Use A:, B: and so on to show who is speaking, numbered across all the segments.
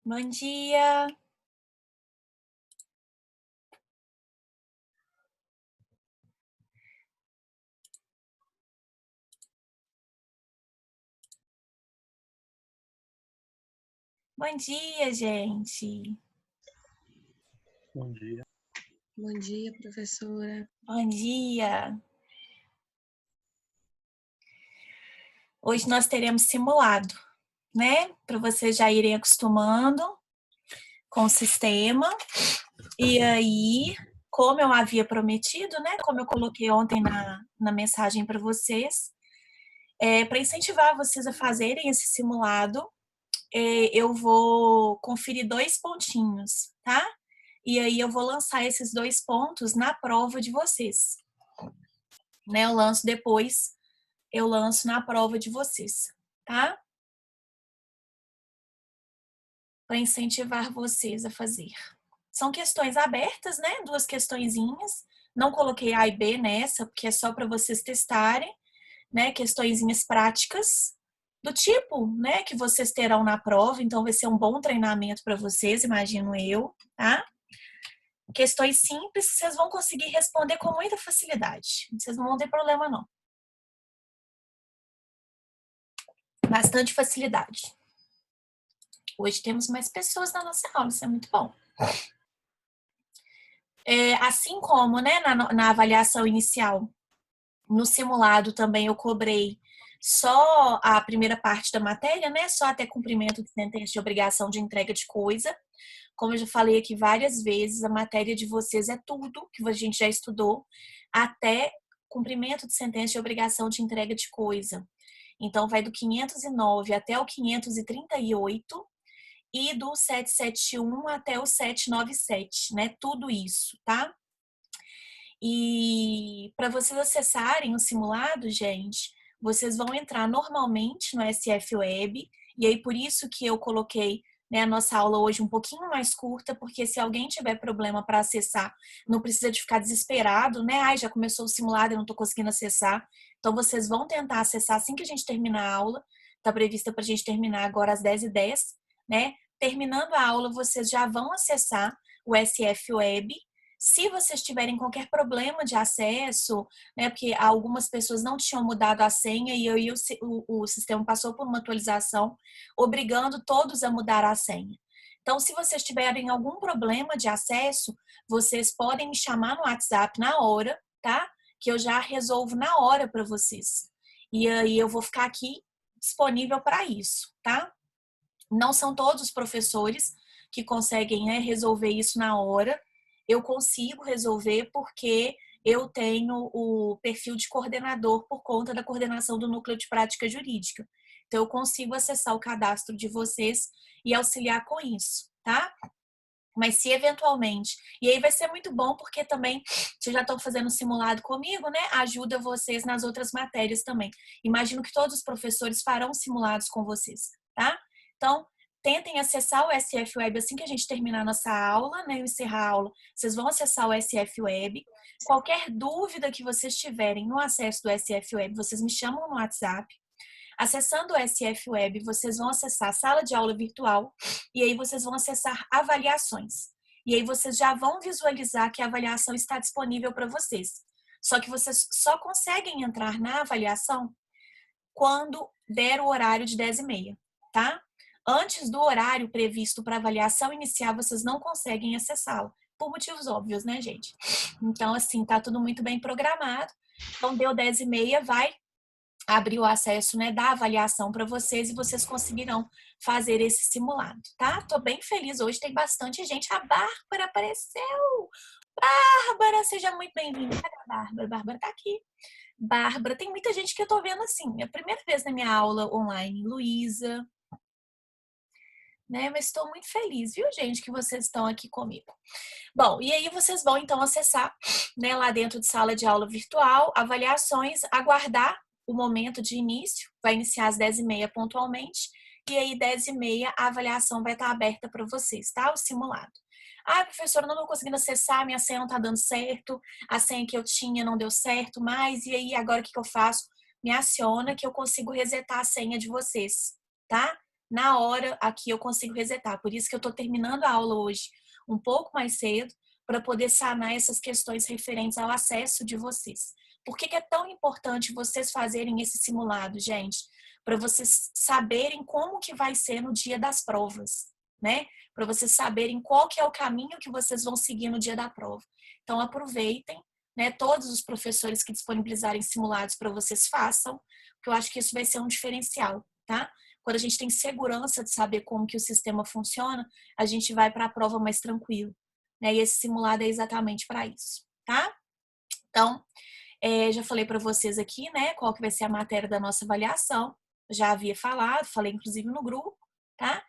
A: Bom dia. Bom dia, gente.
B: Bom dia.
C: Bom dia, professora.
A: Bom dia. Hoje nós teremos simulado, né? Para vocês já irem acostumando com o sistema. E aí, como eu havia prometido, né? Como eu coloquei ontem na mensagem para vocês, para incentivar vocês a fazerem esse simulado, eu vou conferir 2 pontinhos, tá? E aí eu vou lançar esses 2 pontos na prova de vocês. Né? Eu lanço na prova de vocês, tá? Para incentivar vocês a fazer. São questões abertas, né? 2 questõezinhas. Não coloquei A e B nessa, porque é só para vocês testarem, né? Questõezinhas práticas do tipo, né, que vocês terão na prova, então vai ser um bom treinamento para vocês, imagino eu, tá? Questões simples que vocês vão conseguir responder com muita facilidade. Vocês não vão ter problema, não. Bastante facilidade. Hoje temos mais pessoas na nossa aula, isso é muito bom. Assim como, né, na avaliação inicial, no simulado também eu cobrei só a primeira parte da matéria, né, só até cumprimento de sentença de obrigação de entrega de coisa. Como eu já falei aqui várias vezes, a matéria de vocês é tudo que a gente já estudou, até cumprimento de sentença de obrigação de entrega de coisa. Então, vai do 509 até o 538 e do 771 até o 797, né? Tudo isso, tá? E para vocês acessarem o simulado, gente, vocês vão entrar normalmente no SF Web, e aí por isso que eu coloquei, né, a nossa aula hoje um pouquinho mais curta, porque se alguém tiver problema para acessar, não precisa de ficar desesperado, né? Ai, já começou o simulado, eu não estou conseguindo acessar. Então vocês vão tentar acessar assim que a gente terminar a aula. Está prevista para a gente terminar agora às 10h10, né? Terminando a aula, vocês já vão acessar o SF Web. Se vocês tiverem qualquer problema de acesso, né, porque algumas pessoas não tinham mudado a senha e aí o sistema passou por uma atualização, obrigando todos a mudar a senha. Então, se vocês tiverem algum problema de acesso, vocês podem me chamar no WhatsApp na hora, tá? Que eu já resolvo na hora para vocês. E aí eu vou ficar aqui disponível para isso, tá? Não são todos os professores que conseguem, né, resolver isso na hora. Eu consigo resolver porque eu tenho o perfil de coordenador por conta da coordenação do núcleo de prática jurídica. Então, eu consigo acessar o cadastro de vocês e auxiliar com isso, tá? Mas se eventualmente, e aí vai ser muito bom porque também vocês já estão fazendo simulado comigo, né? Ajuda vocês nas outras matérias também. Imagino que todos os professores farão simulados com vocês, tá? Então, tentem acessar o SF Web assim que a gente terminar a nossa aula, né? Eu encerrar a aula, vocês vão acessar o SF Web. Qualquer dúvida que vocês tiverem no acesso do SF Web, vocês me chamam no WhatsApp. Acessando o SF Web, vocês vão acessar a sala de aula virtual e aí vocês vão acessar avaliações. E aí vocês já vão visualizar que a avaliação está disponível para vocês. Só que vocês só conseguem entrar na avaliação quando der o horário de 10h30, tá? Antes do horário previsto para avaliação inicial, vocês não conseguem acessá-la. Por motivos óbvios, né, gente? Então, assim, tá tudo muito bem programado. Então, deu 10h30, vai abrir o acesso, né, da avaliação para vocês e vocês conseguirão fazer esse simulado, tá? Tô bem feliz hoje, tem bastante gente. A Bárbara apareceu! Bárbara, seja muito bem-vinda. Cadê a Bárbara? Bárbara tá aqui. Bárbara, tem muita gente que eu tô vendo assim. É a primeira vez na minha aula online. Luísa, né? Mas estou muito feliz, viu, gente, que vocês estão aqui comigo. Bom, e aí vocês vão então acessar, né, lá dentro de sala de aula virtual, avaliações, aguardar o momento de início, vai iniciar às 10h30 pontualmente, e aí 10h30 a avaliação vai estar aberta para vocês, tá? O simulado. Ah, professora, não estou conseguindo acessar, minha senha não está dando certo, a senha que eu tinha não deu certo mais, e aí agora o que eu faço? Me aciona que eu consigo resetar a senha de vocês, tá? na hora aqui eu consigo resetar. Por isso que eu estou terminando a aula hoje um pouco mais cedo, para poder sanar essas questões referentes ao acesso de vocês. Por que é tão importante vocês fazerem esse simulado, gente? Para vocês saberem como que vai ser no dia das provas, né? Para vocês saberem qual que é o caminho que vocês vão seguir no dia da prova. Então, aproveitem, né? Todos os professores que disponibilizarem simulados para vocês façam, porque eu acho que isso vai ser um diferencial, tá? Quando a gente tem segurança de saber como que o sistema funciona, a gente vai para a prova mais tranquilo, né? E esse simulado é exatamente para isso, tá? Então, já falei para vocês aqui, né, qual que vai ser a matéria da nossa avaliação. Já havia falado, falei inclusive no grupo, tá?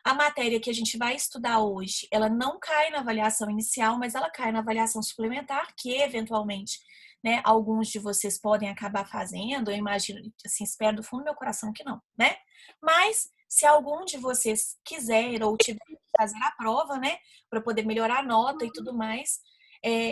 A: A matéria que a gente vai estudar hoje, ela não cai na avaliação inicial, mas ela cai na avaliação suplementar, que eventualmente, né, alguns de vocês podem acabar fazendo. Eu imagino, assim, espero do fundo do meu coração que não, né? Mas se algum de vocês quiser ou tiver que fazer a prova, né, para poder melhorar a nota e tudo mais,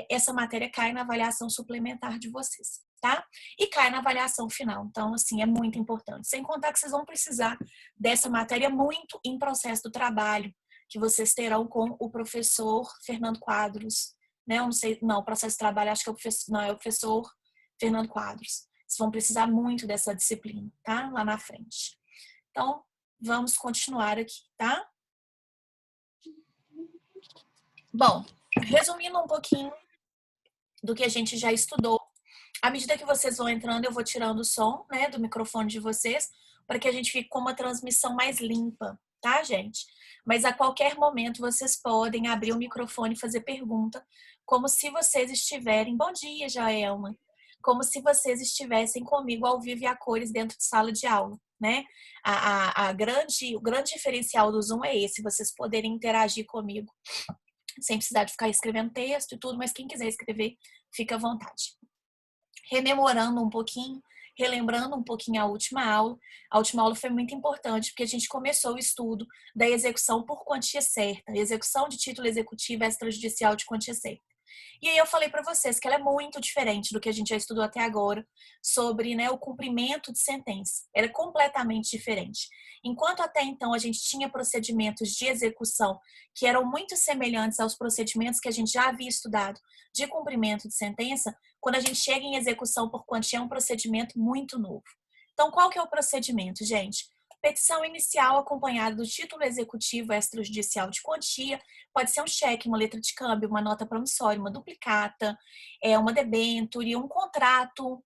A: essa matéria cai na avaliação suplementar de vocês, tá? E cai na avaliação final. Então, assim, é muito importante. Sem contar que vocês vão precisar dessa matéria muito em processo do trabalho, que vocês terão com o professor Fernando Quadros, né? Eu não sei, não, o processo de trabalho acho que é o professor, não, é o professor Fernando Quadros. Vocês vão precisar muito dessa disciplina, tá? Lá na frente. Então, vamos continuar aqui, tá? Bom, resumindo um pouquinho do que a gente já estudou, à medida que vocês vão entrando, eu vou tirando o som, né, do microfone de vocês, para que a gente fique com uma transmissão mais limpa, tá, gente? Mas a qualquer momento vocês podem abrir o microfone e fazer pergunta, como se vocês estiverem... Bom dia, Jaelma! Como se vocês estivessem comigo ao vivo e a cores dentro de sala de aula, né? O grande diferencial do Zoom é esse, vocês poderem interagir comigo sem precisar de ficar escrevendo texto e tudo, mas quem quiser escrever, fica à vontade. Rememorando um pouquinho, relembrando um pouquinho a última aula foi muito importante, porque a gente começou o estudo da execução por quantia certa, execução de título executivo extrajudicial de quantia certa. E aí eu falei para vocês que ela é muito diferente do que a gente já estudou até agora sobre, né, o cumprimento de sentença. Ela é completamente diferente. Enquanto até então a gente tinha procedimentos de execução que eram muito semelhantes aos procedimentos que a gente já havia estudado de cumprimento de sentença, quando a gente chega em execução por quantia é um procedimento muito novo. Então, qual que é o procedimento, gente? Petição inicial acompanhada do título executivo extrajudicial de quantia, pode ser um cheque, uma letra de câmbio, uma nota promissória, uma duplicata, uma debênture, um contrato,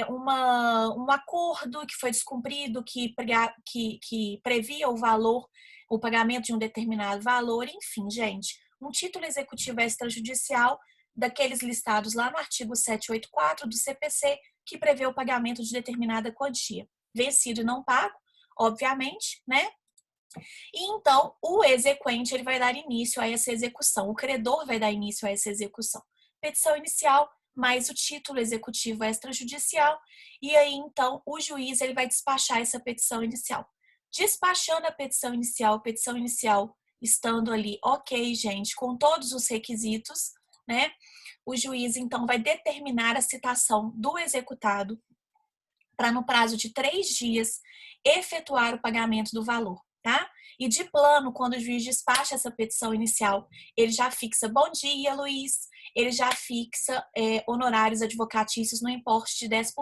A: um acordo que foi descumprido, que previa o pagamento de um determinado valor, enfim, gente, um título executivo extrajudicial daqueles listados lá no artigo 784 do CPC, que prevê o pagamento de determinada quantia. Vencido e não pago, obviamente, né? E então, o exequente ele vai dar início a essa execução, o credor vai dar início a essa execução. Petição inicial mais o título executivo extrajudicial, e aí então o juiz ele vai despachar essa petição inicial. Despachando a petição inicial estando ali, ok, gente, com todos os requisitos, né? O juiz então vai determinar a citação do executado para no prazo de 3 dias efetuar o pagamento do valor, tá? E de plano, quando o juiz despacha essa petição inicial, ele já fixa, bom dia, Luiz, ele já fixa honorários advocatícios no importe de 10%.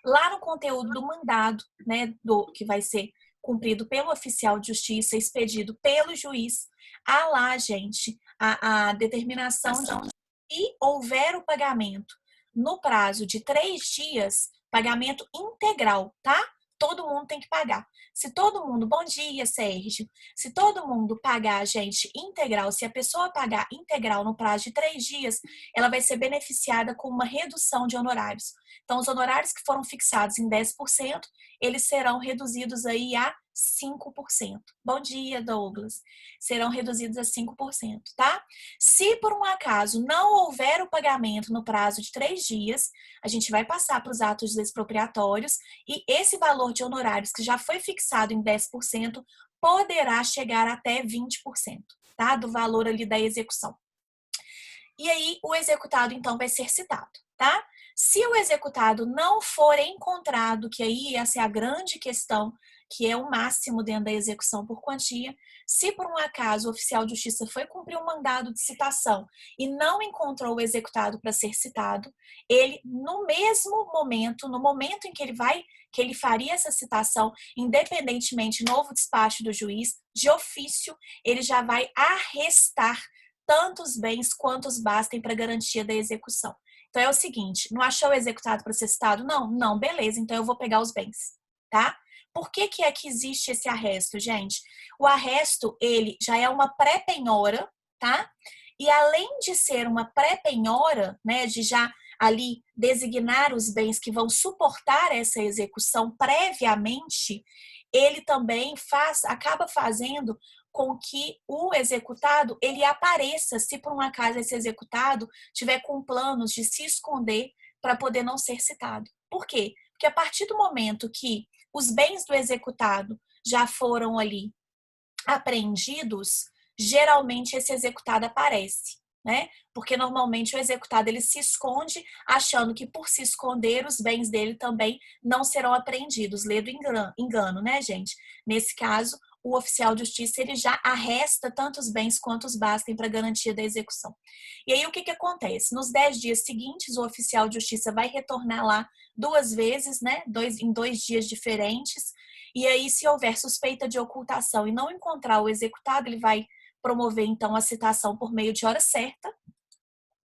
A: Lá no conteúdo do mandado, né, que vai ser cumprido pelo oficial de justiça, expedido pelo juiz, há lá, gente, a determinação de se houver o pagamento no prazo de 3 dias, pagamento integral, tá? Todo mundo tem que pagar. Se todo mundo, bom dia, Sérgio, se todo mundo pagar, gente, integral, se a pessoa pagar integral no prazo de 3 dias, ela vai ser beneficiada com uma redução de honorários. Então, os honorários que foram fixados em 10%, eles serão reduzidos aí a 5%. Bom dia, Douglas. Serão reduzidos a 5%, tá? Se por um acaso não houver o pagamento no prazo de 3 dias, a gente vai passar para os atos expropriatórios e esse valor de honorários que já foi fixado em 10% poderá chegar até 20%, tá? Do valor ali da execução. E aí o executado então vai ser citado, tá? Se o executado não for encontrado, que aí essa é a grande questão, que é o máximo dentro da execução por quantia, se por um acaso o oficial de justiça foi cumprir um mandado de citação e não encontrou o executado para ser citado, ele, no mesmo momento, no momento em que ele faria essa citação, independentemente novo despacho do juiz, de ofício, ele já vai arrestar tantos bens quantos bastem para garantia da execução. Então é o seguinte, não achou o executado para ser citado? Não, não, beleza, então eu vou pegar os bens, tá? Por que é que existe esse arresto, gente? O arresto, ele já é uma pré-penhora, tá? E além de ser uma pré-penhora, né, de já ali designar os bens que vão suportar essa execução previamente, ele também acaba fazendo com que o executado ele apareça, se por um acaso esse executado tiver com planos de se esconder para poder não ser citado. Por quê? Porque a partir do momento que os bens do executado já foram ali apreendidos, geralmente esse executado aparece, né? Porque normalmente o executado ele se esconde, achando que por se esconder os bens dele também não serão apreendidos. Lê do engano, né, gente? Nesse caso, o oficial de justiça ele já arresta tantos bens quantos bastem para garantia da execução. E aí o que acontece? Nos 10 dias seguintes, o oficial de justiça vai retornar lá 2 vezes, né? Em 2 dias diferentes. E aí, se houver suspeita de ocultação e não encontrar o executado, ele vai promover, então, a citação por meio de hora certa,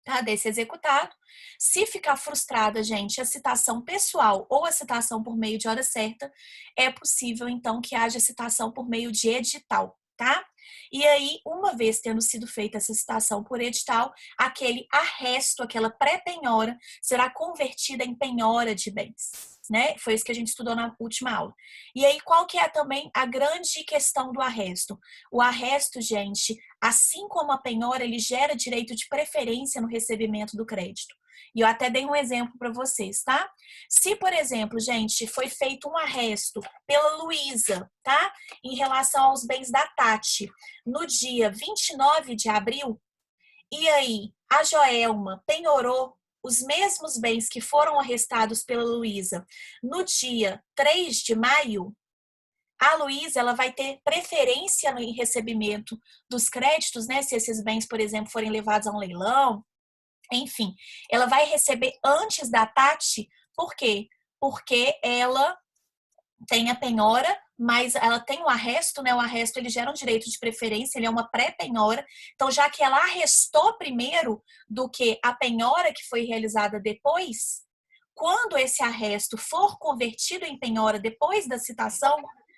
A: tá, desse executado. Se ficar frustrada, gente, a citação pessoal ou a citação por meio de hora certa, é possível, então, que haja citação por meio de edital, tá? E aí, uma vez tendo sido feita essa citação por edital, aquele arresto, aquela pré-penhora, será convertida em penhora de bens, né? Foi isso que a gente estudou na última aula. E aí, qual que é também a grande questão do arresto? O arresto, gente, assim como a penhora, ele gera direito de preferência no recebimento do crédito. E eu até dei um exemplo para vocês, tá? Se, por exemplo, gente, foi feito um arresto pela Luísa, tá? Em relação aos bens da Tati, no dia 29 de abril, e aí a Joelma penhorou os mesmos bens que foram arrestados pela Luísa no dia 3 de maio, a Luísa ela vai ter preferência no recebimento dos créditos, né? Se esses bens, por exemplo, forem levados a um leilão, enfim, ela vai receber antes da Tati, por quê? Porque ela tem a penhora, mas ela tem o arresto, né? O arresto ele gera um direito de preferência, ele é uma pré-penhora. Então, já que ela arrestou primeiro do que a penhora que foi realizada depois, quando esse arresto for convertido em penhora depois da citação,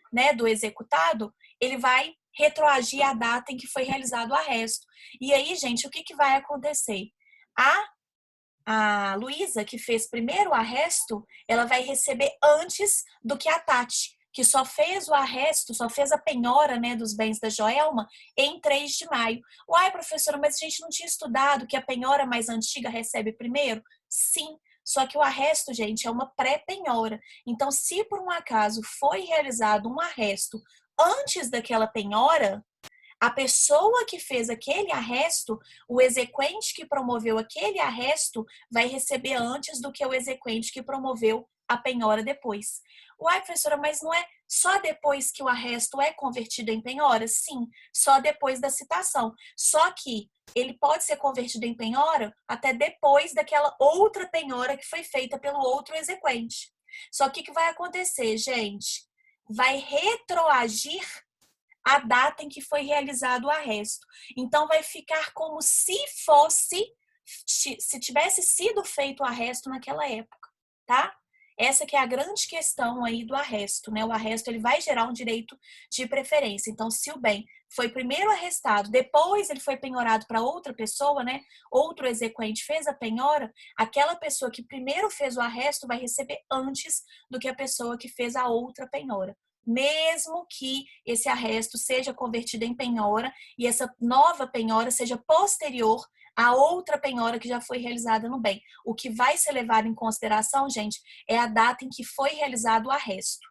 A: né, do executado, ele vai retroagir a data em que foi realizado o arresto. E aí, gente, o que vai acontecer? A Luísa, que fez primeiro o arresto, ela vai receber antes do que a Tati, que só fez o arresto, só fez a penhora, né, dos bens da Joelma em 3 de maio. Uai, professora, mas a gente não tinha estudado que a penhora mais antiga recebe primeiro? Sim, só que o arresto, gente, é uma pré-penhora. Então, se por um acaso foi realizado um arresto antes daquela penhora, a pessoa que fez aquele arresto, o exequente que promoveu aquele arresto, vai receber antes do que o exequente que promoveu a penhora depois. Uai, professora, mas não é só depois que o arresto é convertido em penhora? Sim, só depois da citação. Só que ele pode ser convertido em penhora até depois daquela outra penhora que foi feita pelo outro exequente. Só que o que vai acontecer, gente? Vai retroagir a data em que foi realizado o arresto. Então, vai ficar como se tivesse sido feito o arresto naquela época, tá? Essa que é a grande questão aí do arresto, né? O arresto, ele vai gerar um direito de preferência. Então, se o bem foi primeiro arrestado, depois ele foi penhorado para outra pessoa, né? Outro exequente fez a penhora, aquela pessoa que primeiro fez o arresto vai receber antes do que a pessoa que fez a outra penhora, mesmo que esse arresto seja convertido em penhora e essa nova penhora seja posterior à outra penhora que já foi realizada no bem. O que vai ser levado em consideração, gente, é a data em que foi realizado o arresto,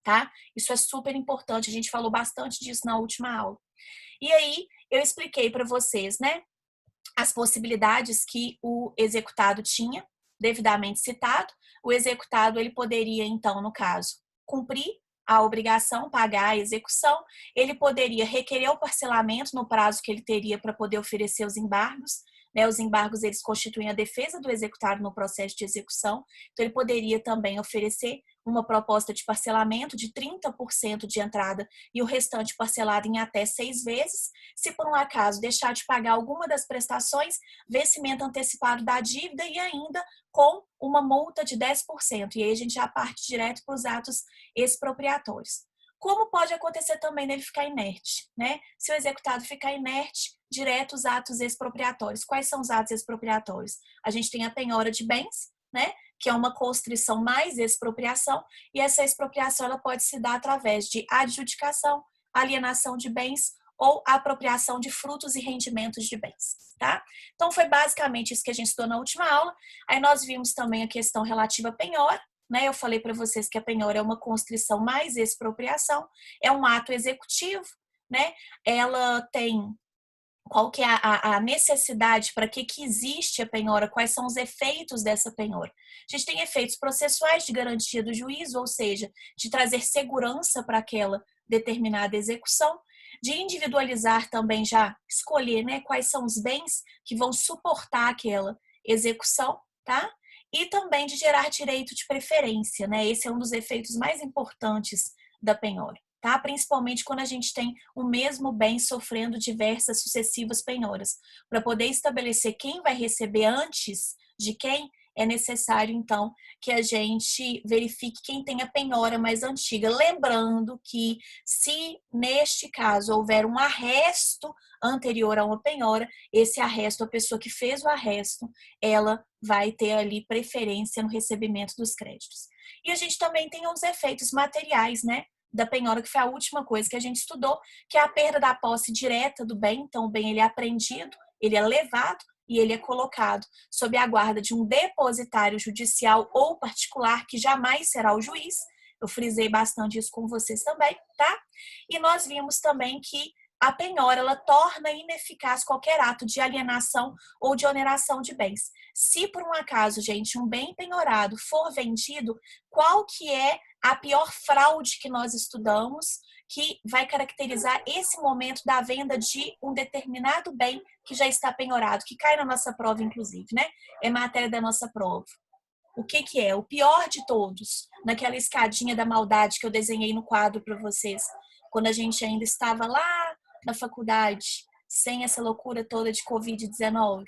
A: tá? Isso é super importante, a gente falou bastante disso na última aula. E aí, eu expliquei para vocês, né, as possibilidades que o executado tinha, devidamente citado, o executado ele poderia, então, no caso, cumprir a obrigação, pagar a execução, ele poderia requerer o parcelamento no prazo que ele teria para poder oferecer os embargos, né? Os embargos eles constituem a defesa do executado no processo de execução, então ele poderia também oferecer uma proposta de parcelamento de 30% de entrada e o restante parcelado em até 6 vezes. Se por um acaso deixar de pagar alguma das prestações, vencimento antecipado da dívida e ainda com uma multa de 10%. E aí a gente já parte direto para os atos expropriatórios. Como pode acontecer também nele ficar inerte, né? Se o executado ficar inerte, direto os atos expropriatórios. Quais são os atos expropriatórios? A gente tem a penhora de bens, né? Que é uma constrição mais expropriação, e essa expropriação ela pode se dar através de adjudicação, alienação de bens ou apropriação de frutos e rendimentos de bens, tá? Então foi basicamente isso que a gente estudou na última aula. Aí nós vimos também a questão relativa à penhora, né? Eu falei para vocês que a penhora é uma constrição mais expropriação, é um ato executivo, né? Ela tem qual que é a necessidade, para que existe a penhora, quais são os efeitos dessa penhora. A gente tem efeitos processuais de garantia do juízo, ou seja, de trazer segurança para aquela determinada execução, de individualizar também, já escolher, né, quais são os bens que vão suportar aquela execução, tá? E também de gerar direito de preferência, né? Esse é um dos efeitos mais importantes da penhora. Tá? Principalmente quando a gente tem o mesmo bem sofrendo diversas sucessivas penhoras. Para poder estabelecer quem vai receber antes de quem, é necessário, então, que a gente verifique quem tem a penhora mais antiga. Lembrando que, se neste caso houver um arresto anterior a uma penhora, esse arresto, a pessoa que fez o arresto, ela vai ter ali preferência no recebimento dos créditos. E a gente também tem os efeitos materiais, né? Da penhora, que foi a última coisa que a gente estudou, que é a perda da posse direta do bem. Então, o bem ele é apreendido, ele é levado e ele é colocado sob a guarda de um depositário judicial ou particular, que jamais será o juiz. Eu frisei bastante isso com vocês também, tá? E nós vimos também que a penhora, ela torna ineficaz qualquer ato de alienação ou de oneração de bens. Se por um acaso, gente, um bem penhorado for vendido, qual que é a pior fraude que nós estudamos, que vai caracterizar esse momento da venda de um determinado bem que já está penhorado, que cai na nossa prova, inclusive, né? É matéria da nossa prova. O que é? O pior de todos, naquela escadinha da maldade que eu desenhei no quadro para vocês, quando a gente ainda estava lá na faculdade, sem essa loucura toda de Covid-19.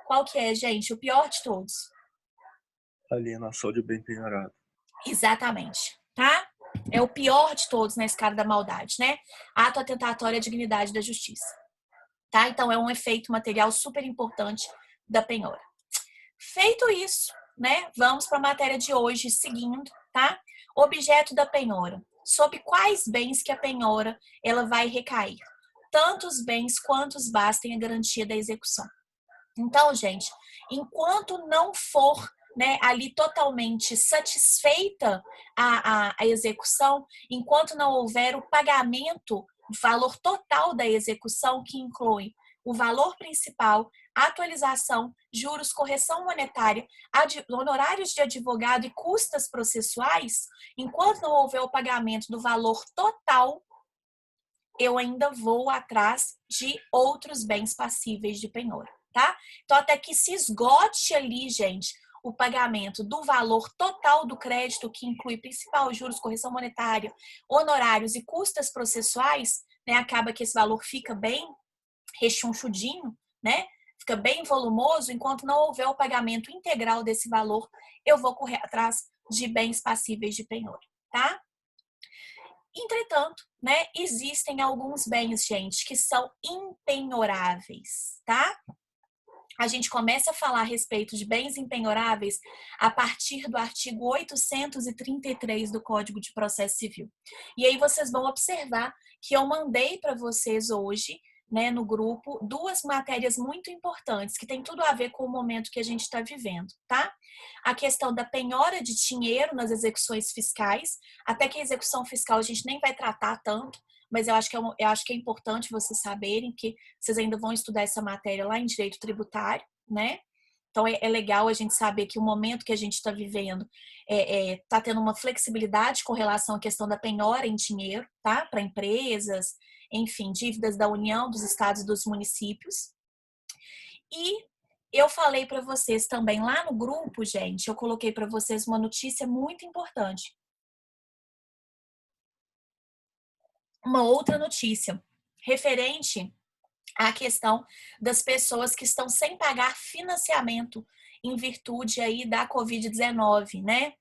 A: Qual que é, gente? O pior de todos.
B: Alienação de bem penhorado.
A: Exatamente, tá? É o pior de todos na escala da maldade, né? Ato atentatório à dignidade da justiça, tá? Então, é um efeito material super importante da penhora. Feito isso, né? Vamos para a matéria de hoje, seguindo, tá? Objeto da penhora. Sobre quais bens que a penhora ela vai recair? Tanto os bens quanto os bens têm a garantia da execução. Então, gente, enquanto não for, né, ali totalmente satisfeita a execução, enquanto não houver o pagamento, o valor total da execução, que inclui o valor principal, atualização, juros, correção monetária, honorários de advogado e custas processuais, enquanto não houver o pagamento do valor total, eu ainda vou atrás de outros bens passíveis de penhora, tá? Então, até que se esgote ali, gente, o pagamento do valor total do crédito, que inclui principal, juros, correção monetária, honorários e custas processuais, né? Acaba que esse valor fica bem rechonchudinho, né? Fica bem volumoso. Enquanto não houver o pagamento integral desse valor, eu vou correr atrás de bens passíveis de penhora, tá? Entretanto, né, existem alguns bens, gente, que são impenhoráveis, tá? A gente começa a falar a respeito de bens impenhoráveis a partir do artigo 833 do Código de Processo Civil. E aí vocês vão observar que eu mandei para vocês hoje, né, no grupo, duas matérias muito importantes, que tem tudo a ver com o momento que a gente está vivendo, tá? A questão da penhora de dinheiro nas execuções fiscais, até que a execução fiscal a gente nem vai tratar tanto, mas eu acho que é importante vocês saberem que vocês ainda vão estudar essa matéria lá em Direito Tributário, né? Então, é legal a gente saber que o momento que a gente está vivendo está tendo uma flexibilidade com relação à questão da penhora em dinheiro, tá? Para empresas, enfim, dívidas da União, dos estados e dos municípios. E eu falei para vocês também lá no grupo, gente, eu coloquei para vocês uma notícia muito importante. Uma outra notícia referente à questão das pessoas que estão sem pagar financiamento em virtude aí da Covid-19, né?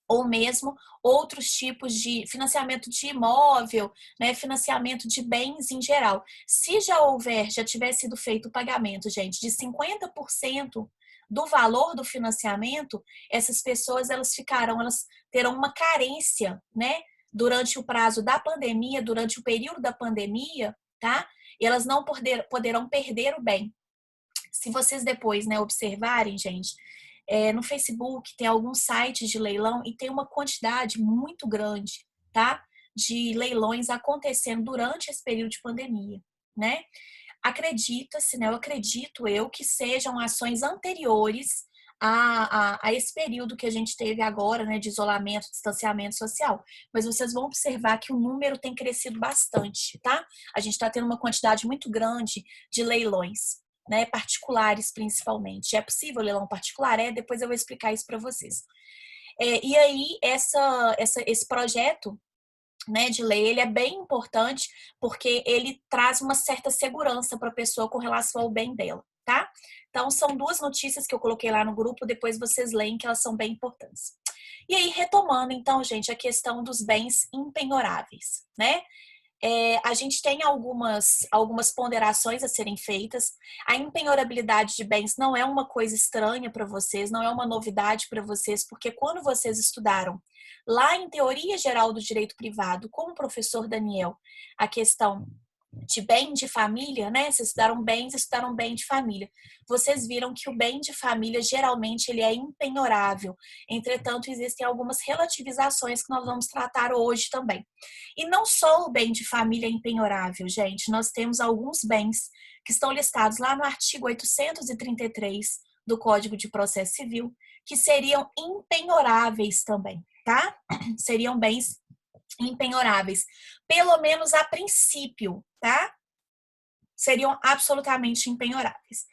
A: Ou mesmo outros tipos de financiamento de imóvel, né, financiamento de bens em geral. Se já tiver sido feito o pagamento, gente, de 50% do valor do financiamento, essas pessoas elas terão uma carência, né, durante o prazo da pandemia, durante o período da pandemia, tá? E elas não poderão perder o bem. Se vocês depois, né, observarem, gente, no Facebook tem alguns sites de leilão e tem uma quantidade muito grande, tá? De leilões acontecendo durante esse período de pandemia, né? Acredita-se, né? Eu acredito que sejam ações anteriores a esse período que a gente teve agora, né? De isolamento, distanciamento social. Mas vocês vão observar que o número tem crescido bastante, tá? A gente está tendo uma quantidade muito grande de leilões, né, particulares principalmente. É possível leilão particular? Depois eu vou explicar isso para vocês. E aí, esse projeto, né, de lei, ele é bem importante porque ele traz uma certa segurança para a pessoa com relação ao bem dela, tá? Então, são duas notícias que eu coloquei lá no grupo, depois vocês leem que elas são bem importantes. E aí, retomando, então, gente, a questão dos bens impenhoráveis, né? A gente tem algumas ponderações a serem feitas. A impenhorabilidade de bens não é uma coisa estranha para vocês, não é uma novidade para vocês, porque quando vocês estudaram lá em Teoria Geral do Direito Privado, com o professor Daniel, a questão de bem de família, né? Vocês estudaram bem de família. Vocês viram que o bem de família geralmente ele é impenhorável. Entretanto, existem algumas relativizações que nós vamos tratar hoje também. E não só o bem de família é impenhorável, gente. Nós temos alguns bens que estão listados lá no artigo 833 do Código de Processo Civil, que seriam impenhoráveis também, tá? Seriam bens impenhoráveis, pelo menos a princípio, tá? Seriam absolutamente impenhoráveis.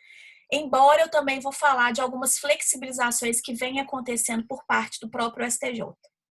A: Embora eu também vou falar de algumas flexibilizações que vêm acontecendo por parte do próprio STJ.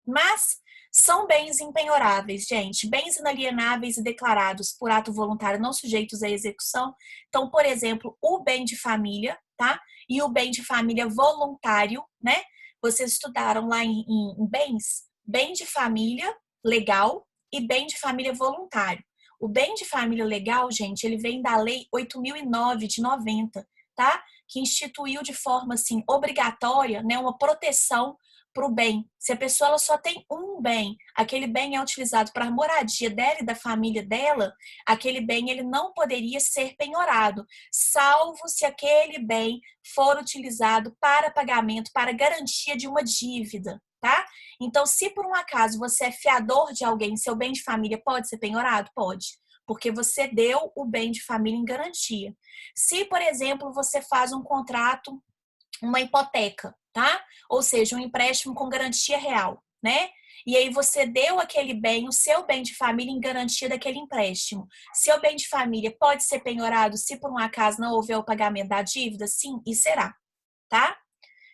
A: Mas são bens impenhoráveis, gente, bens inalienáveis e declarados por ato voluntário não sujeitos à execução. Então, por exemplo, o bem de família, tá? E o bem de família voluntário, né? Vocês estudaram lá em bens, bem de família legal e bem de família voluntário. O bem de família legal, gente, ele vem da Lei 8.009 de 90, tá? Que instituiu de forma assim obrigatória, né, uma proteção para o bem. Se a pessoa ela só tem um bem, aquele bem é utilizado para a moradia dela e da família dela, aquele bem ele não poderia ser penhorado, salvo se aquele bem for utilizado para pagamento, para garantia de uma dívida, tá? Então, se por um acaso você é fiador de alguém, seu bem de família pode ser penhorado? Pode, porque você deu o bem de família em garantia. Se, por exemplo, você faz um contrato, uma hipoteca, tá? Ou seja, um empréstimo com garantia real, né? E aí você deu aquele bem, o seu bem de família em garantia daquele empréstimo. Seu bem de família pode ser penhorado se por um acaso não houver o pagamento da dívida? Sim, e será, tá?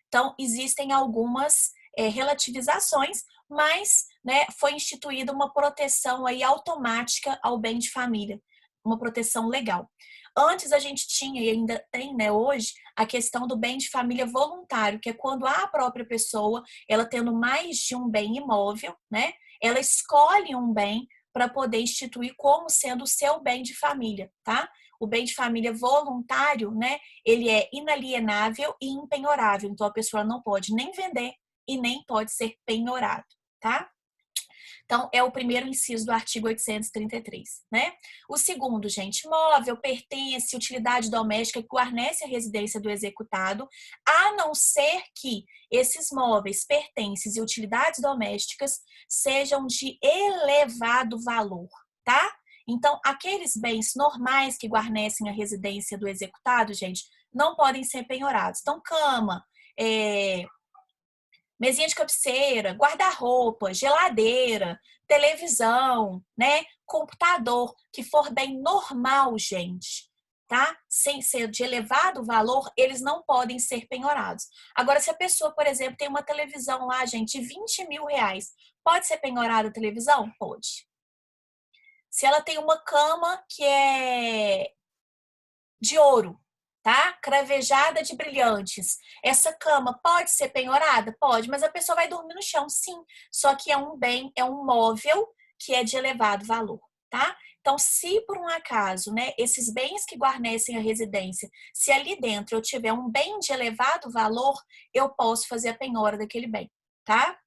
A: Então, existem algumas relativizações, mas, né, foi instituída uma proteção aí automática ao bem de família, uma proteção legal. Antes a gente tinha e ainda tem, né, hoje, a questão do bem de família voluntário, que é quando a própria pessoa, ela tendo mais de um bem imóvel, né, ela escolhe um bem para poder instituir como sendo o seu bem de família, tá? O bem de família voluntário, né, ele é inalienável e impenhorável, então a pessoa não pode nem vender e nem pode ser penhorado, tá? Então, é o primeiro inciso do artigo 833, né? O segundo, gente, móvel, pertence, utilidade doméstica que guarnece a residência do executado, a não ser que esses móveis, pertences e utilidades domésticas sejam de elevado valor, tá? Então, aqueles bens normais que guarnecem a residência do executado, gente, não podem ser penhorados. Então, cama, mesinha de cabeceira, guarda-roupa, geladeira, televisão, né? Computador, que for bem normal, gente, tá? Sem ser de elevado valor, eles não podem ser penhorados. Agora, se a pessoa, por exemplo, tem uma televisão lá, gente, de 20 mil reais, pode ser penhorada a televisão? Pode. Se ela tem uma cama que é de ouro, tá? Cravejada de brilhantes. Essa cama pode ser penhorada? Pode, mas a pessoa vai dormir no chão, sim. Só que é um bem, é um móvel que é de elevado valor, tá? Então, se por um acaso, né, esses bens que guarnecem a residência, se ali dentro eu tiver um bem de elevado valor, eu posso fazer a penhora daquele bem, tá?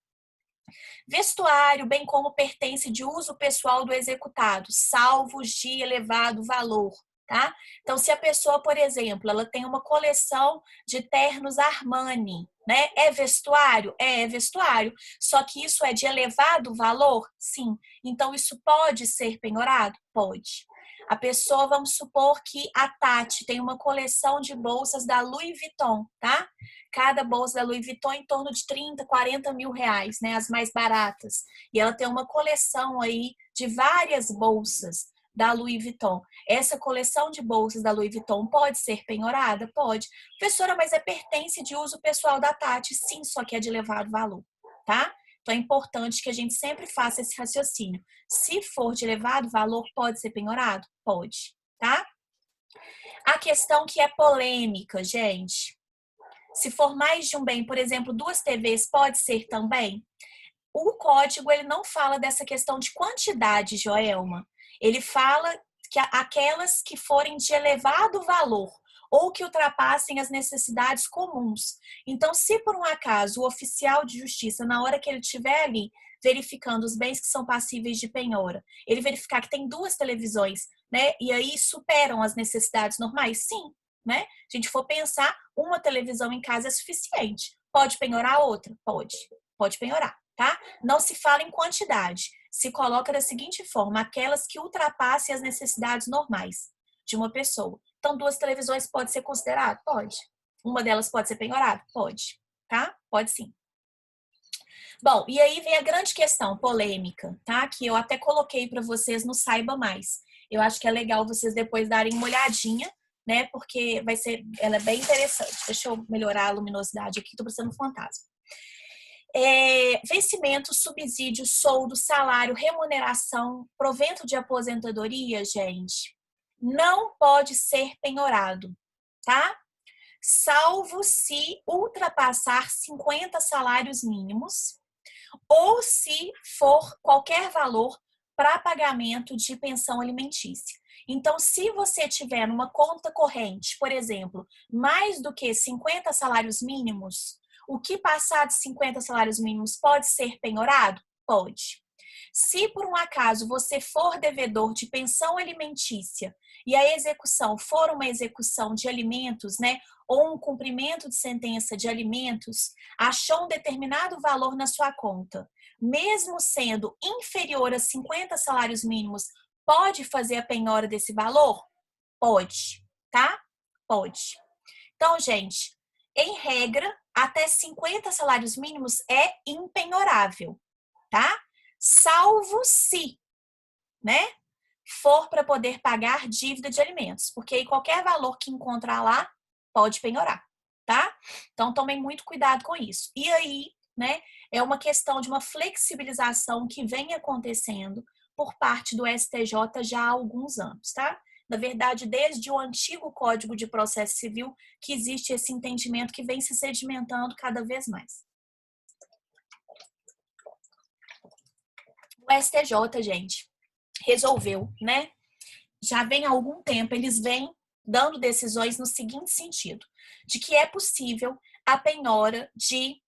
A: Vestuário, bem como pertence de uso pessoal do executado, salvos de elevado valor, tá? Então, se a pessoa, por exemplo, ela tem uma coleção de ternos Armani, né? É vestuário? É vestuário. Só que isso é de elevado valor? Sim. Então, isso pode ser penhorado? Pode. A pessoa, vamos supor que a Tati tem uma coleção de bolsas da Louis Vuitton, tá? Cada bolsa da Louis Vuitton em torno de 30, 40 mil reais, né? As mais baratas. E ela tem uma coleção aí de várias bolsas da Louis Vuitton. Essa coleção de bolsas da Louis Vuitton pode ser penhorada? Pode. Professora, mas pertence de uso pessoal da Tati? Sim, só que é de elevado valor, tá? Então é importante que a gente sempre faça esse raciocínio. Se for de elevado valor, pode ser penhorado? Pode, tá? A questão que é polêmica, gente. Se for mais de um bem, por exemplo, 2 TVs, pode ser também? O código, ele não fala dessa questão de quantidade, Joelma. Ele fala que aquelas que forem de elevado valor ou que ultrapassem as necessidades comuns. Então, se por um acaso o oficial de justiça, na hora que ele estiver ali verificando os bens que são passíveis de penhora, ele verificar que tem 2 televisões, né? E aí superam as necessidades normais, sim, né? Se a gente for pensar, uma televisão em casa é suficiente. Pode penhorar a outra? Pode penhorar, tá? Não se fala em quantidade. Se coloca da seguinte forma, aquelas que ultrapassem as necessidades normais de uma pessoa. Então, 2 televisões pode ser considerado? Pode. Uma delas pode ser penhorada? Pode, tá? Pode sim. Bom, e aí vem a grande questão polêmica, tá? Que eu até coloquei para vocês no Saiba Mais. Eu acho que é legal vocês depois darem uma olhadinha, né? Porque ela é bem interessante. Deixa eu melhorar a luminosidade aqui, tô precisando de um fantasma. Vencimento, subsídio, soldo, salário, remuneração, provento de aposentadoria, gente, não pode ser penhorado, tá? Salvo se ultrapassar 50 salários mínimos ou se for qualquer valor para pagamento de pensão alimentícia. Então, se você tiver numa conta corrente, por exemplo, mais do que 50 salários mínimos, o que passar de 50 salários mínimos pode ser penhorado? Pode. Se por um acaso você for devedor de pensão alimentícia e a execução for uma execução de alimentos, né, ou um cumprimento de sentença de alimentos, achou um determinado valor na sua conta, mesmo sendo inferior a 50 salários mínimos, pode fazer a penhora desse valor? Pode, tá? Pode. Então, gente, em regra, até 50 salários mínimos é impenhorável, tá? Salvo se, né, for para poder pagar dívida de alimentos, porque aí qualquer valor que encontrar lá pode penhorar, tá? Então tomem muito cuidado com isso. E aí, né, é uma questão de uma flexibilização que vem acontecendo por parte do STJ já há alguns anos, tá? Na verdade, desde o antigo Código de Processo Civil que existe esse entendimento que vem se sedimentando cada vez mais. O STJ, gente, resolveu, né? Já vem há algum tempo, eles vêm dando decisões no seguinte sentido, de que é possível a penhora de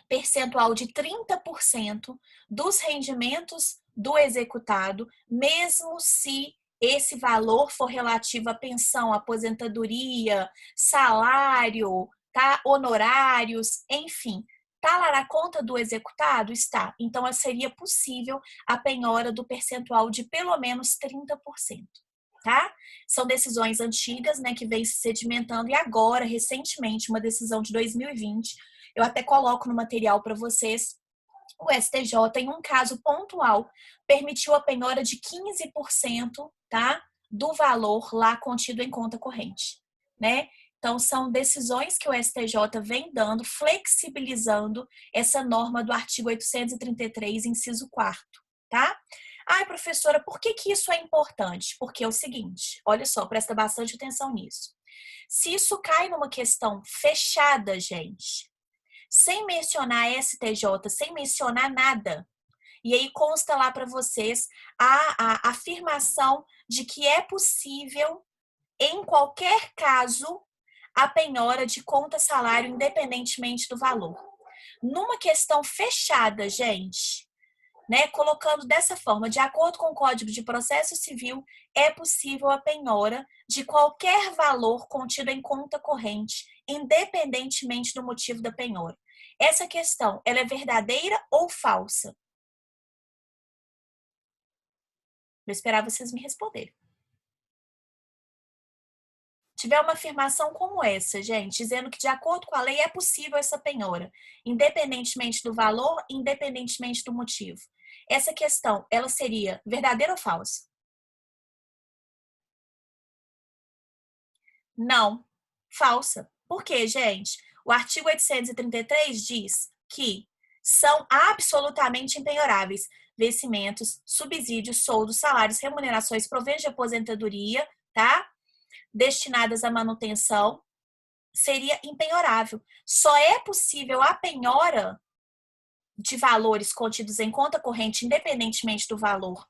A: percentual de 30% dos rendimentos do executado, mesmo se esse valor for relativo à pensão, aposentadoria, salário, tá? Honorários, enfim. Está lá na conta do executado? Está. Então, seria possível a penhora do percentual de pelo menos 30%. tá? São decisões antigas, né, que vem se sedimentando e agora, recentemente, uma decisão de 2020, eu até coloco no material para vocês, o STJ, em um caso pontual, permitiu a penhora de 15%, tá, do valor lá contido em conta corrente, né? Então, são decisões que o STJ vem dando, flexibilizando essa norma do artigo 833, inciso 4º, tá? Ai, professora, por que isso é importante? Porque é o seguinte, olha só, presta bastante atenção nisso. Se isso cai numa questão fechada, gente, sem mencionar STJ, sem mencionar nada, e aí consta lá para vocês a afirmação de que é possível, em qualquer caso, a penhora de conta salário independentemente do valor. Numa questão fechada, gente, né, colocando dessa forma, de acordo com o Código de Processo Civil, é possível a penhora de qualquer valor contido em conta corrente, independentemente do motivo da penhora. Essa questão, ela é verdadeira ou falsa? Vou esperar vocês me responderem. Tiver uma afirmação como essa, gente, dizendo que de acordo com a lei é possível essa penhora, independentemente do valor, independentemente do motivo. Essa questão, ela seria verdadeira ou falsa? Não, falsa. Por quê, gente? O artigo 833 diz que são absolutamente impenhoráveis vencimentos, subsídios, soldos, salários, remunerações, proventos de aposentadoria, tá? Destinadas à manutenção, seria impenhorável. Só é possível a penhora de valores contidos em conta corrente, independentemente do valor,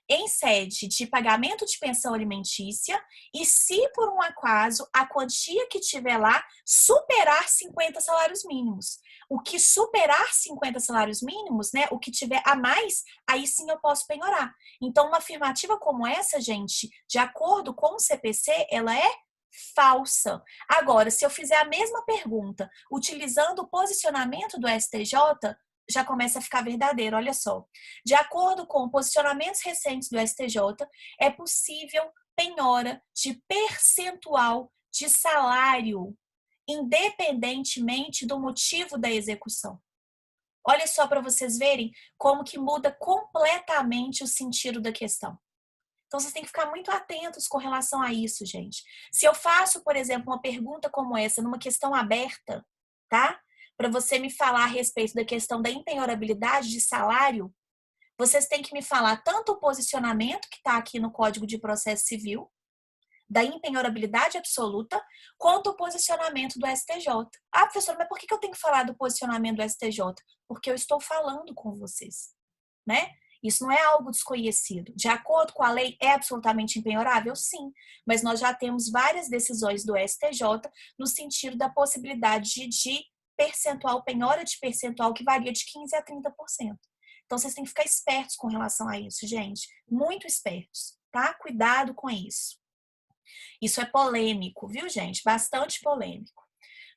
A: em sede de pagamento de pensão alimentícia e se por um acaso a quantia que tiver lá superar 50 salários mínimos. O que superar 50 salários mínimos, né, o que tiver a mais, aí sim eu posso penhorar. Então, uma afirmativa como essa, gente, de acordo com o CPC, ela é falsa. Agora, se eu fizer a mesma pergunta utilizando o posicionamento do STJ, já começa a ficar verdadeiro, olha só. De acordo com posicionamentos recentes do STJ, é possível penhora de percentual de salário, independentemente do motivo da execução. Olha só para vocês verem como que muda completamente o sentido da questão. Então, vocês têm que ficar muito atentos com relação a isso, gente. Se eu faço, por exemplo, uma pergunta como essa, numa questão aberta, tá? Para você me falar a respeito da questão da impenhorabilidade de salário, vocês têm que me falar tanto o posicionamento que está aqui no Código de Processo Civil, da impenhorabilidade absoluta, quanto o posicionamento do STJ. Ah, professora, mas por que eu tenho que falar do posicionamento do STJ? Porque eu estou falando com vocês, né? Isso não é algo desconhecido. De acordo com a lei, é absolutamente impenhorável? Sim, mas nós já temos várias decisões do STJ no sentido da possibilidade de percentual, penhora de percentual que varia de 15% a 30%. Então, vocês têm que ficar espertos com relação a isso, gente. Muito espertos, tá? Cuidado com isso. Isso é polêmico, viu, gente? Bastante polêmico.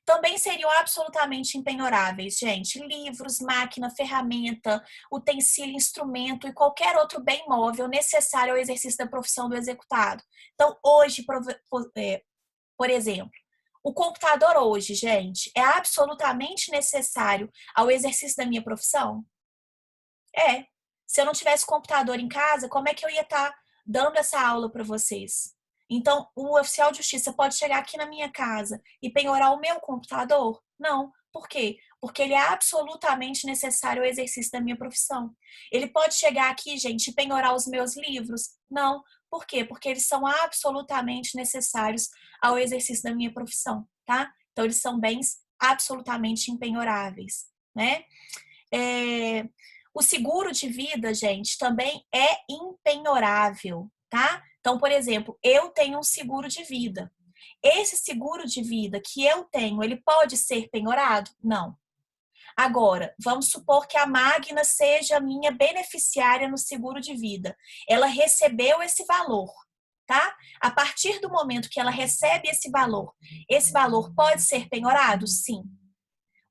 A: Também seriam absolutamente impenhoráveis, gente, livros, máquina, ferramenta, utensílio, instrumento e qualquer outro bem móvel necessário ao exercício da profissão do executado. Então, hoje, por exemplo, o computador hoje, gente, é absolutamente necessário ao exercício da minha profissão? É. Se eu não tivesse computador em casa, como é que eu ia estar dando essa aula para vocês? Então, o oficial de justiça pode chegar aqui na minha casa e penhorar o meu computador? Não. Por quê? Porque ele é absolutamente necessário ao exercício da minha profissão. Ele pode chegar aqui, gente, e penhorar os meus livros? Não. Por quê? Porque eles são absolutamente necessários ao exercício da minha profissão, tá? Então, eles são bens absolutamente impenhoráveis, né? O seguro de vida, gente, também é impenhorável, tá? Então, por exemplo, eu tenho um seguro de vida. Esse seguro de vida que eu tenho, ele pode ser penhorado? Não. Agora, vamos supor que a Magna seja minha beneficiária no seguro de vida. Ela recebeu esse valor, tá? A partir do momento que ela recebe esse valor pode ser penhorado? Sim.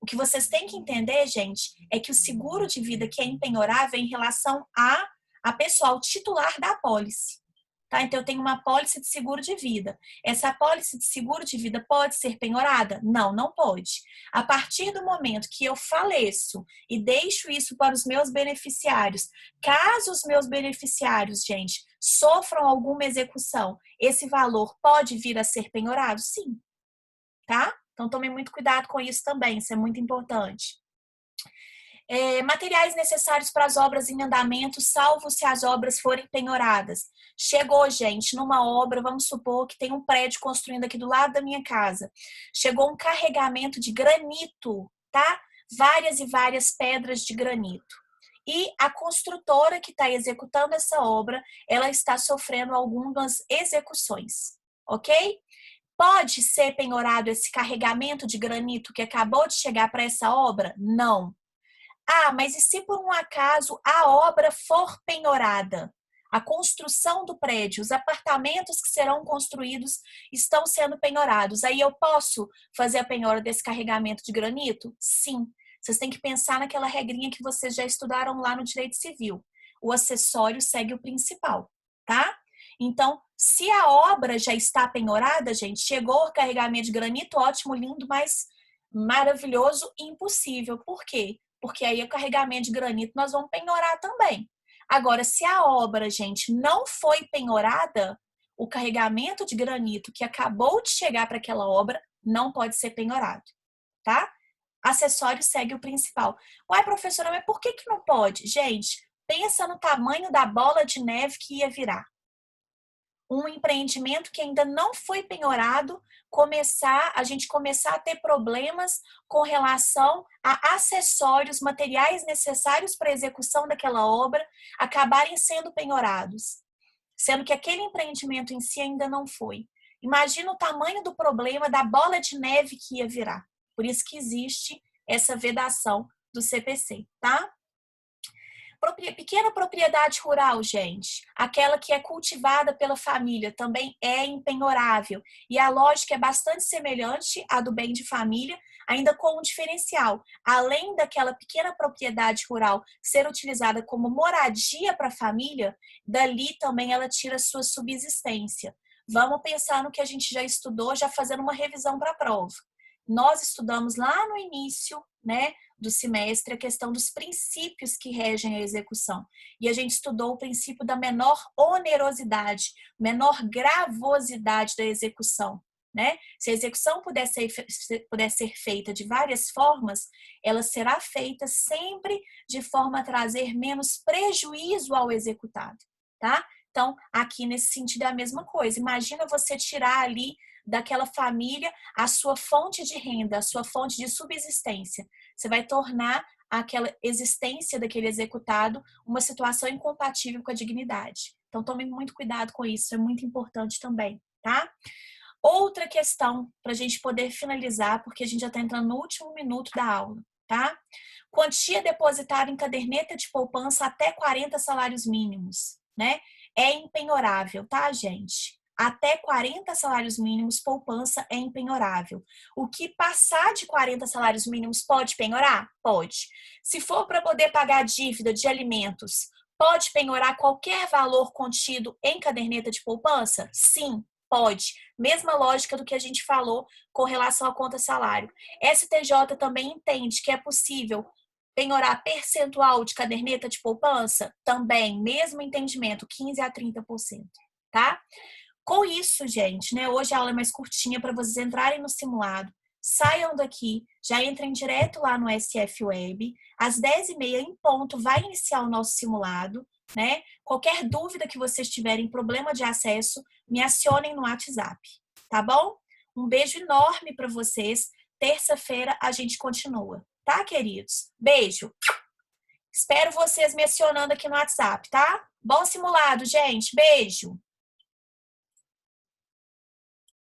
A: O que vocês têm que entender, gente, é que o seguro de vida que é impenhorável é em relação a pessoa, ao titular da apólice. Tá? Então, eu tenho uma apólice de seguro de vida. Essa apólice de seguro de vida pode ser penhorada? Não, não pode. A partir do momento que eu faleço e deixo isso para os meus beneficiários, caso os meus beneficiários, gente, sofram alguma execução, esse valor pode vir a ser penhorado? Sim. Tá? Então, tome muito cuidado com isso também, isso é muito importante. Materiais necessários para as obras em andamento, salvo se as obras forem penhoradas. Chegou, gente, numa obra, vamos supor que tem um prédio construindo aqui do lado da minha casa. Chegou um carregamento de granito, tá? Várias e várias pedras de granito. E a construtora que está executando essa obra, ela está sofrendo algumas execuções, ok? Pode ser penhorado esse carregamento de granito que acabou de chegar para essa obra? Não. Ah, mas e se por um acaso a obra for penhorada? A construção do prédio, os apartamentos que serão construídos estão sendo penhorados. Aí eu posso fazer a penhora desse carregamento de granito? Sim. Vocês têm que pensar naquela regrinha que vocês já estudaram lá no direito civil. O acessório segue o principal, tá? Então, se a obra já está penhorada, gente, chegou o carregamento de granito, ótimo, lindo, mas maravilhoso e impossível. Por quê? Porque aí o carregamento de granito nós vamos penhorar também. Agora, se a obra, gente, não foi penhorada, o carregamento de granito que acabou de chegar para aquela obra não pode ser penhorado, tá? Acessório segue o principal. Uai, professora, mas por que não pode? Gente, pensa no tamanho da bola de neve que ia virar. Um empreendimento que ainda não foi penhorado, a gente começar a ter problemas com relação a acessórios, materiais necessários para a execução daquela obra acabarem sendo penhorados, sendo que aquele empreendimento em si ainda não foi. Imagina o tamanho do problema da bola de neve que ia virar. Por isso que existe essa vedação do CPC, tá? Pequena propriedade rural, gente, aquela que é cultivada pela família, também é impenhorável. E a lógica é bastante semelhante à do bem de família, ainda com um diferencial. Além daquela pequena propriedade rural ser utilizada como moradia para a família, dali também ela tira sua subsistência. Vamos pensar no que a gente já estudou, já fazendo uma revisão para a prova. Nós estudamos lá no início, né, do semestre a questão dos princípios que regem a execução. E a gente estudou o princípio da menor onerosidade, menor gravosidade da execução, né? Se a execução puder ser feita de várias formas, ela será feita sempre de forma a trazer menos prejuízo ao executado, tá? Então, aqui nesse sentido é a mesma coisa. Imagina você tirar ali daquela família a sua fonte de renda, a sua fonte de subsistência. Você vai tornar aquela existência daquele executado uma situação incompatível com a dignidade. Então, tome muito cuidado com isso, é muito importante também, tá? Outra questão para a gente poder finalizar, porque a gente já está entrando no último minuto da aula, tá? Quantia depositada em caderneta de poupança até 40 salários mínimos, né? É impenhorável, tá, gente? Até 40 salários mínimos, poupança é impenhorável. O que passar de 40 salários mínimos pode penhorar? Pode. Se for para poder pagar a dívida de alimentos, pode penhorar qualquer valor contido em caderneta de poupança? Sim, pode. Mesma lógica do que a gente falou com relação à conta salário. STJ também entende que é possível penhorar percentual de caderneta de poupança? Também, mesmo entendimento, 15 a 30%, tá? Com isso, gente, né? Hoje a aula é mais curtinha para vocês entrarem no simulado. Saiam daqui, já entrem direto lá no SF Web. Às 10h30 em ponto vai iniciar o nosso simulado, né? Qualquer dúvida que vocês tiverem, problema de acesso, me acionem no WhatsApp, tá bom? Um beijo enorme para vocês. Terça-feira a gente continua, tá, queridos? Beijo! Espero vocês me acionando aqui no WhatsApp, tá? Bom simulado, gente. Beijo!